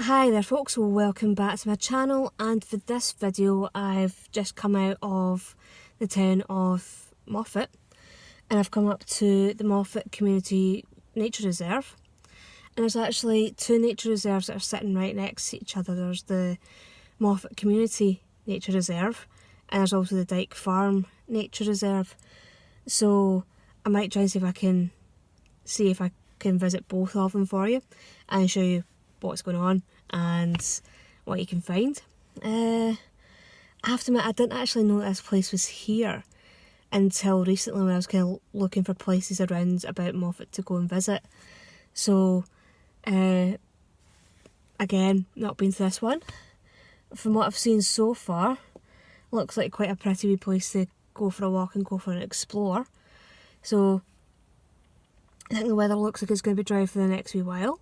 Hi there folks, welcome back to my channel, and for this video I've just come out of the town of Moffat and I've come up to the Moffat Community Nature Reserve, and there's actually two nature reserves that are sitting right next to each other. There's the Moffat Community Nature Reserve and there's also the Dyke Farm Nature Reserve, so I might try and see if I can visit both of them for you and show you what's going on and what you can find. I have to admit, I didn't actually know this place was here until recently when I was kind of looking for places around about Moffat to go and visit. So, again, not been to this one. From what I've seen so far, looks like quite a pretty wee place to go for a walk and go for an explore. So, I think the weather looks like it's going to be dry for the next wee while.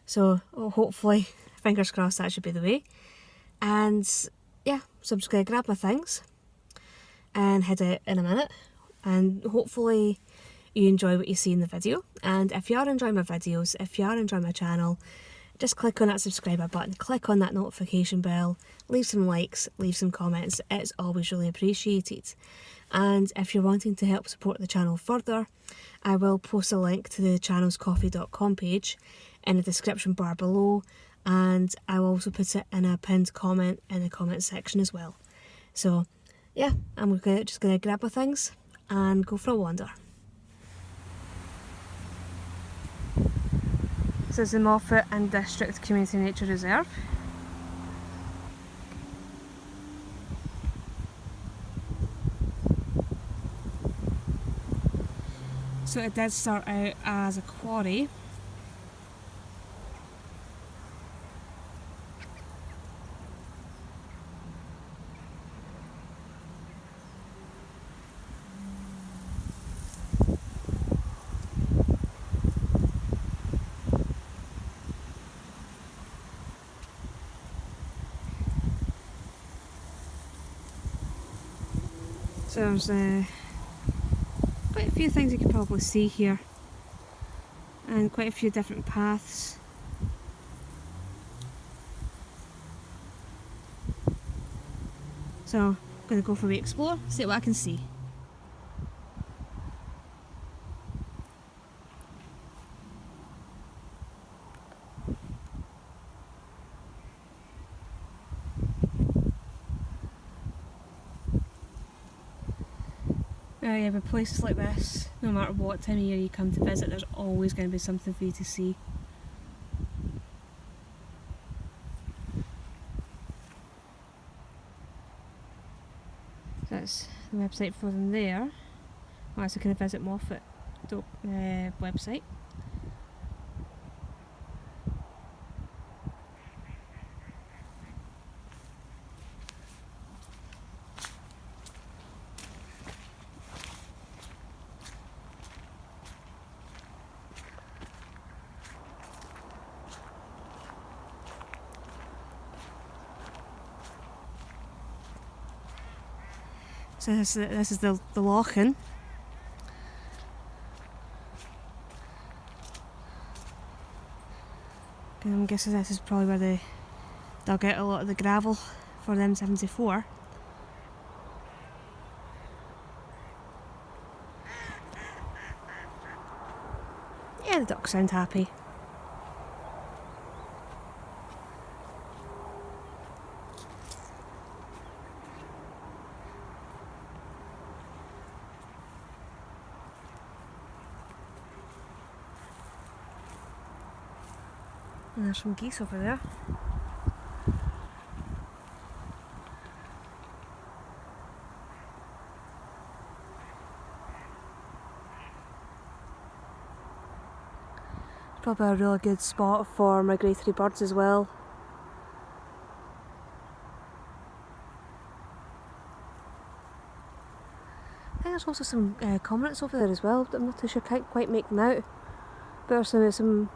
So hopefully, fingers crossed, that should be the way. And yeah, so I'm just going to grab my things and head out in a minute. And hopefully you enjoy what you see in the video. And if you are enjoying my videos, if you are enjoying my channel, just click on that subscriber button, click on that notification bell, leave some likes, leave some comments. It's always really appreciated. And if you're wanting to help support the channel further, I will post a link to the channel's coffee.com page in the description bar below, and I will also put it in a pinned comment in the comment section as well. So yeah, I'm just going to grab my things and go for a wander. This is the Moffat and District Community Nature Reserve. So it did start out as a quarry. So there's quite a few things you can probably see here, and quite a few different paths. So I'm going to go for a wee explore, see what I can see. Yeah, with places like this, no matter what time of year you come to visit, there's always going to be something for you to see. That's the website for them there. Well, that's the kind of Visit Moffat website. So this is the Lochan. I'm guessing this is probably where they dug out a lot of the gravel for the M74. Yeah, the ducks sound happy. And there's some geese over there. It's probably a really good spot for migratory birds as well. I think there's also some cormorants over there as well, but I'm not too sure, can't quite make them out. But there's some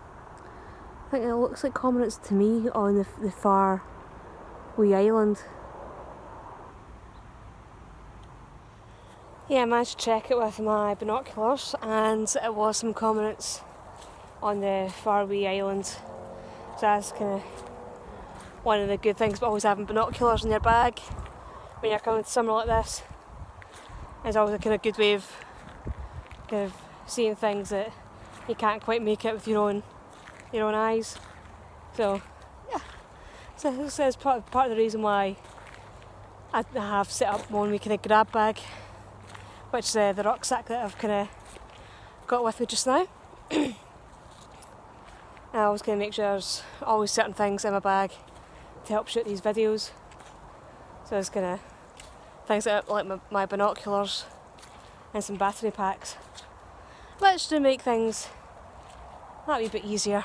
I think it looks like cormorants to me on the far wee island. Yeah, I managed to check it with my binoculars, and it was some cormorants on the far wee island. So that's kind of one of the good things about always having binoculars in your bag when you're coming to somewhere like this. It's always a kind of good way of kind of seeing things that you can't quite make it with your own eyes. So yeah, so this is part of the reason why I have set up my own wee kind of grab bag, which is the rucksack that I've kind of got with me just now. I always kind of make sure there's always certain things in my bag to help shoot these videos. So there's kind of things like my binoculars and some battery packs, which do make things that wee bit easier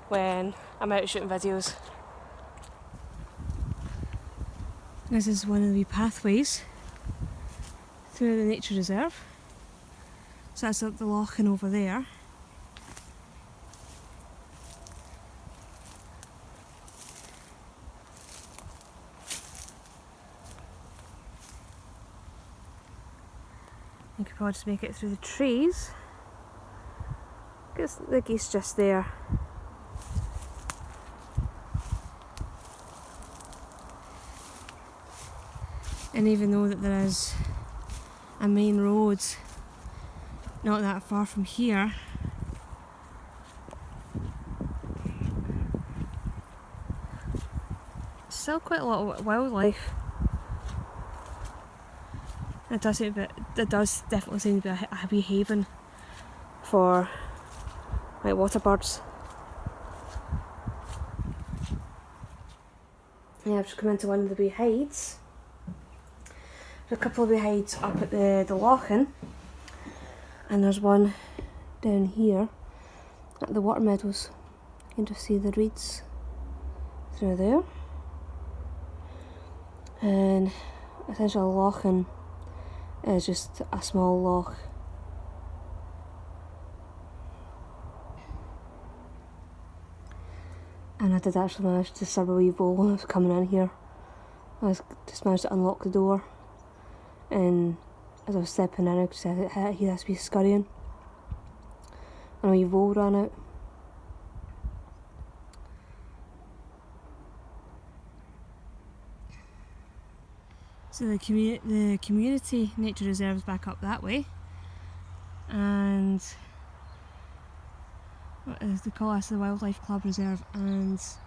when I'm out shooting videos. This is one of the wee pathways through the nature reserve. So that's up the loching over there. You could probably just make it through the trees. Because the geese just there. And even though that there is a main road not that far from here, still quite a lot of wildlife. It does definitely seem to be a happy haven for like water birds. Yeah, I've just come into one of the wee hides. There's a couple of wee hides up at the loching, and there's one down here at the water meadows. You can just see the reeds through there. And essentially a loching is just a small loch. And I did actually manage to serve a wee bowl when I was coming in here. Just managed to unlock the door, and as I was stepping in I could hear this wee scurrying and a wee bowl ran out. So the community nature reserve is back up that way, and they call this the Wildlife Club Reserve, and it's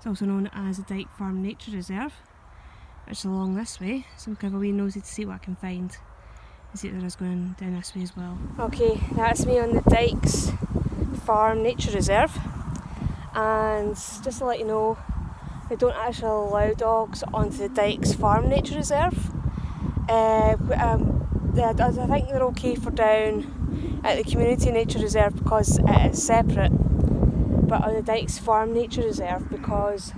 also known as the Dyke Farm Nature Reserve, which is along this way. So I'm kind of a wee nosy to see what I can find and see if there is going down this way as well. Okay, that's me on the Dykes Farm Nature Reserve, and just to let you know, they don't actually allow dogs onto the Dykes Farm Nature Reserve. I think they're okay for down at the Community Nature Reserve because it is separate, but on the Dykes Farm Nature Reserve, because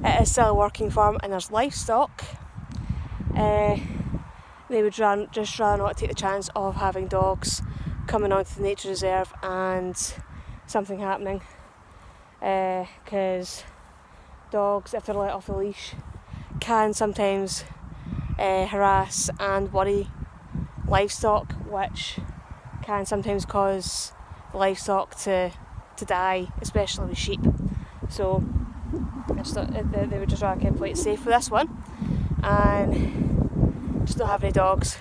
it is still a working farm and there's livestock, they would just rather not take the chance of having dogs coming onto the nature reserve and something happening, because dogs, if they're let off the leash, can sometimes harass and worry livestock, which can sometimes cause the livestock to die, especially with sheep. So I just thought they would just rather keep it safe for this one and just not have any dogs.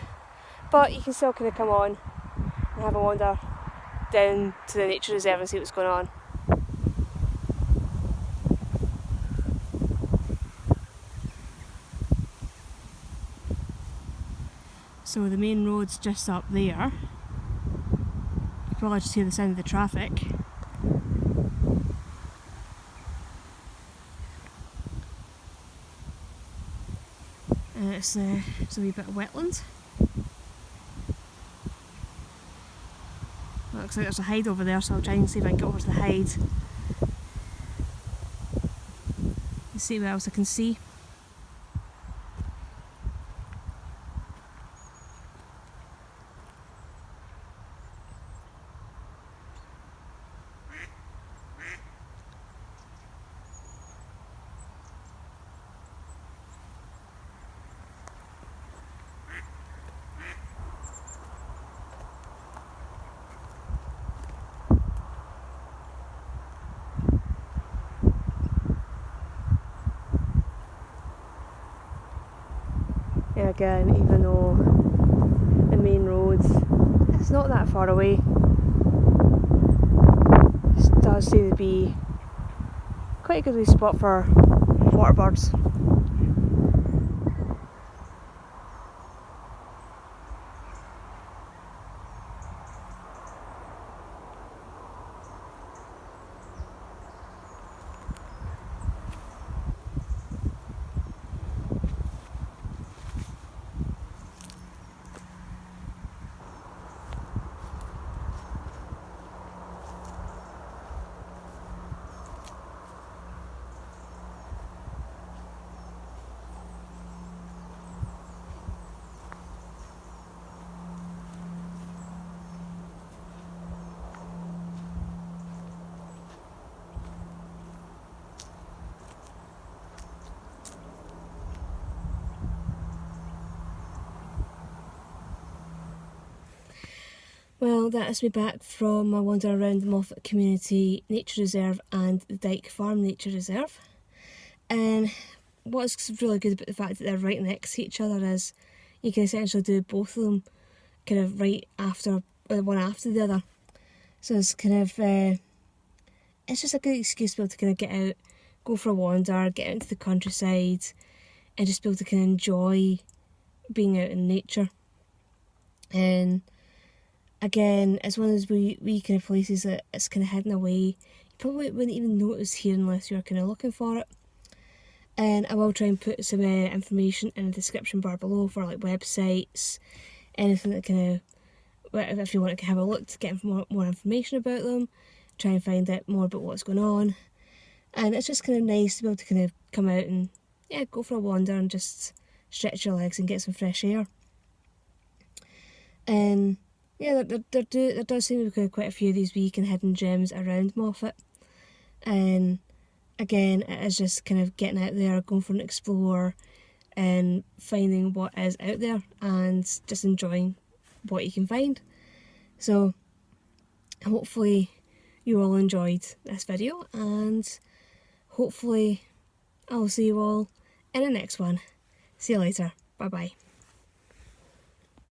But you can still kind of come on and have a wander down to the nature reserve and see what's going on. So the main road's just up there. You can probably just hear the sound of the traffic. And it's a wee bit of wetland. Looks like there's a hide over there, so I'll try and see if I can get over to the hide and see what else I can see. again, even though the main roads, it's not that far away. It does seem to be quite a good wee spot for water birds. Well, that is me back from my wander around the Moffat Community Nature Reserve and the Dyke Farm Nature Reserve. And what's really good about the fact that they're right next to each other is you can essentially do both of them kind of right after, one after the other. So it's kind of, it's just a good excuse to be able to kind of get out, go for a wander, get out into the countryside, and just be able to kind of enjoy being out in nature. And again, it's one of those wee kind of places that it's kind of hidden away. You probably wouldn't even know it was here unless you were kind of looking for it. And I will try and put some information in the description bar below for like websites, anything that kind of, if you want to have a look to get more information about them, try and find out more about what's going on. And it's just kind of nice to be able to kind of come out and go for a wander and just stretch your legs and get some fresh air. And there does seem to be quite a few of these wee kind of hidden gems around Moffat. And again, it is just kind of getting out there, going for an explore, and finding what is out there and just enjoying what you can find. So hopefully you all enjoyed this video, and hopefully I'll see you all in the next one. See you later. Bye bye.